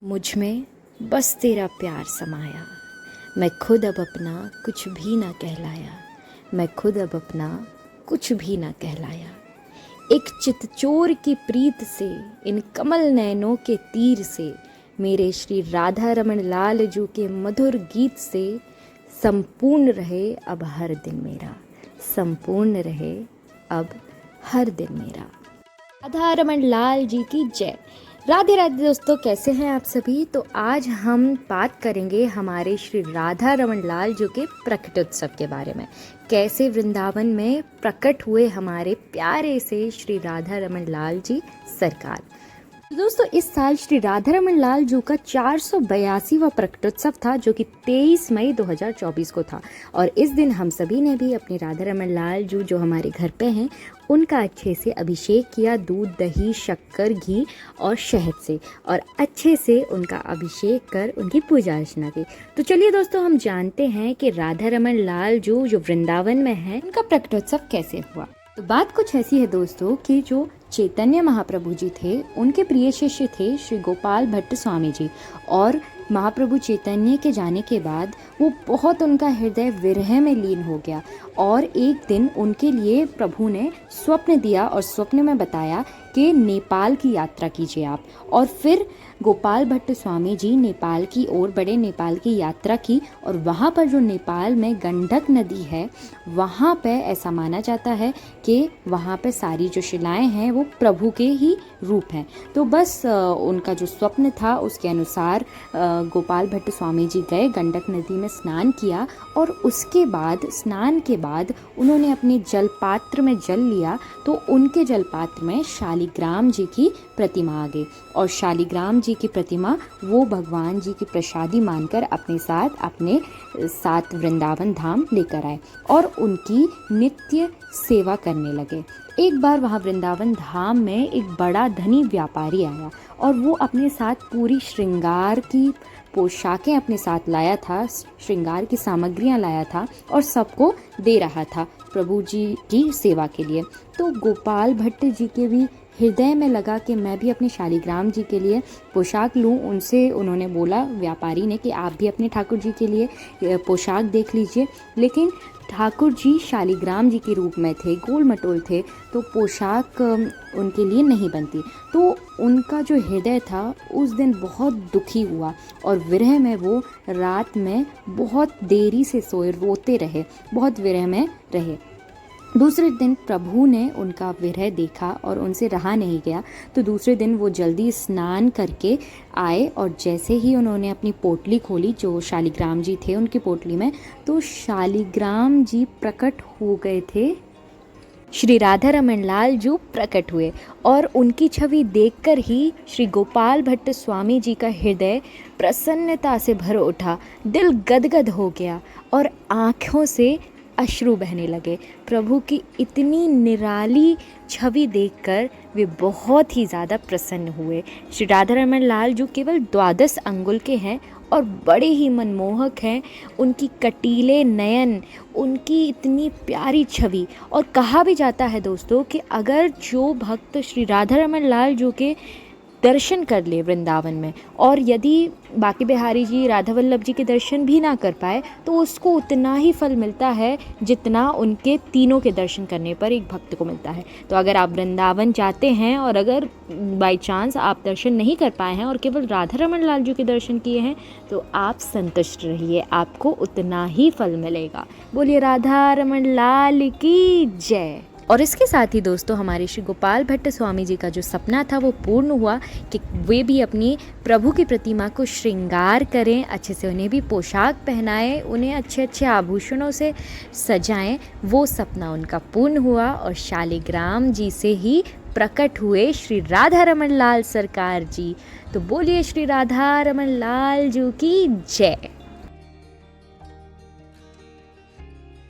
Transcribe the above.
मुझ में बस तेरा प्यार समाया, मैं खुद अब अपना कुछ भी ना कहलाया, मैं खुद अब अपना कुछ भी ना कहलाया। एक चितचोर की प्रीत से, इन कमल नैनों के तीर से, मेरे श्री राधा रमन लाल जू के मधुर गीत से संपूर्ण रहे अब हर दिन मेरा, संपूर्ण रहे अब हर दिन मेरा। राधा रमन लाल जी की जय। राधे राधे दोस्तों, कैसे हैं आप सभी। तो आज हम बात करेंगे हमारे श्री राधा रमन लाल जी के प्रकटोत्सव के बारे में। कैसे वृंदावन में प्रकट हुए हमारे प्यारे से श्री राधा रमन लाल जी सरकार। तो दोस्तों, इस साल श्री राधा रमन लाल जी का 482वां प्रकटोत्सव था, जो कि 23 मई 2024 को था। और इस दिन हम सभी ने भी अपने राधा रमन लाल जी जो हमारे घर पे हैं उनका अच्छे से अभिषेक किया, दूध दही शक्कर घी और शहद से, और अच्छे से उनका अभिषेक कर उनकी पूजा अर्चना की। तो चलिए दोस्तों, हम जानते हैं कि राधा रमन लाल जी जो वृंदावन में है उनका प्रकटोत्सव कैसे हुआ। तो बात कुछ ऐसी है दोस्तों कि जो चैतन्य महाप्रभु जी थे उनके प्रिय शिष्य थे श्री गोपाल भट्ट स्वामी जी, और महाप्रभु चैतन्य के जाने के बाद वो बहुत उनका हृदय विरह में लीन हो गया। और एक दिन उनके लिए प्रभु ने स्वप्न दिया और स्वप्न में बताया कि नेपाल की यात्रा कीजिए आप। और फिर गोपाल भट्ट स्वामी जी नेपाल की ओर बढ़े, नेपाल की यात्रा की, और वहाँ पर जो नेपाल में गंडक नदी है वहाँ पे ऐसा माना जाता है कि वहाँ पे सारी जो शिलाएं हैं वो प्रभु के ही रूप हैं। तो बस उनका जो स्वप्न था उसके अनुसार गोपाल भट्ट स्वामी जी गए, गंडक नदी में स्नान किया, और उसके बाद स्नान के बाद उन्होंने अपने जल पात्र में जल लिया। तो उनके जल पात्र में शालिग्राम जी की प्रतिमा आ गई, और शालिग्राम जी की प्रतिमा वो भगवान जी की प्रसादी मानकर अपने साथ वृंदावन धाम लेकर आए और उनकी नित्य सेवा करने लगे। एक बार वहाँ वृंदावन धाम में एक बड़ा धनी व्यापारी आया, और वो अपने साथ पूरी श्रृंगार की पोशाकें अपने साथ लाया था, श्रृंगार की सामग्रियां लाया था, और सबको दे रहा था प्रभु जी की सेवा के लिए। तो गोपाल भट्ट जी के भी हृदय में लगा कि मैं भी अपने शालिग्राम जी के लिए पोशाक लूं। उनसे उन्होंने बोला, व्यापारी ने, कि आप भी अपने ठाकुर जी के लिए पोशाक देख लीजिए। लेकिन ठाकुर जी शालिग्राम जी के रूप में थे, गोल मटोल थे, तो पोशाक उनके लिए नहीं बनती। तो उनका जो हृदय था उस दिन बहुत दुखी हुआ, और विरह में वो रात में बहुत देरी से सोए, रोते रहे, बहुत विरह में रहे। दूसरे दिन प्रभु ने उनका विरह देखा और उनसे रहा नहीं गया। तो दूसरे दिन वो जल्दी स्नान करके आए, और जैसे ही उन्होंने अपनी पोटली खोली जो शालिग्राम जी थे उनकी पोटली में, तो शालिग्राम जी प्रकट हो गए थे। श्री राधा रमन लाल जी प्रकट हुए, और उनकी छवि देखकर ही श्री गोपाल भट्ट स्वामी जी का हृदय प्रसन्नता से भर उठा, दिल गदगद हो गया और आँखों से अश्रु बहने लगे। प्रभु की इतनी निराली छवि देखकर वे बहुत ही ज़्यादा प्रसन्न हुए। श्री राधा रमन लाल जो केवल 12 अंगुल के हैं और बड़े ही मनमोहक हैं। उनकी कटीले नयन, उनकी इतनी प्यारी छवि, और कहा भी जाता है दोस्तों कि अगर जो भक्त श्री राधा रमन लाल जो के दर्शन कर ले वृंदावन में, और यदि बाकी बिहारी जी, राधा वल्लभ जी के दर्शन भी ना कर पाए, तो उसको उतना ही फल मिलता है जितना उनके तीनों के दर्शन करने पर एक भक्त को मिलता है। तो अगर आप वृंदावन जाते हैं और अगर बाई चांस आप दर्शन नहीं कर पाए हैं और केवल राधा रमन लाल जी के दर्शन किए हैं, तो आप संतुष्ट रहिए, आपको उतना ही फल मिलेगा। बोलिए राधा रमन लाल की जय। और इसके साथ ही दोस्तों, हमारे श्री गोपाल भट्ट स्वामी जी का जो सपना था वो पूर्ण हुआ कि वे भी अपनी प्रभु की प्रतिमा को श्रृंगार करें, अच्छे से उन्हें भी पोशाक पहनाएं, उन्हें अच्छे अच्छे आभूषणों से सजाएं। वो सपना उनका पूर्ण हुआ, और शालिग्राम जी से ही प्रकट हुए श्री राधा रमन लाल सरकार जी। तो बोलिए श्री राधा रमन लाल जी की जय।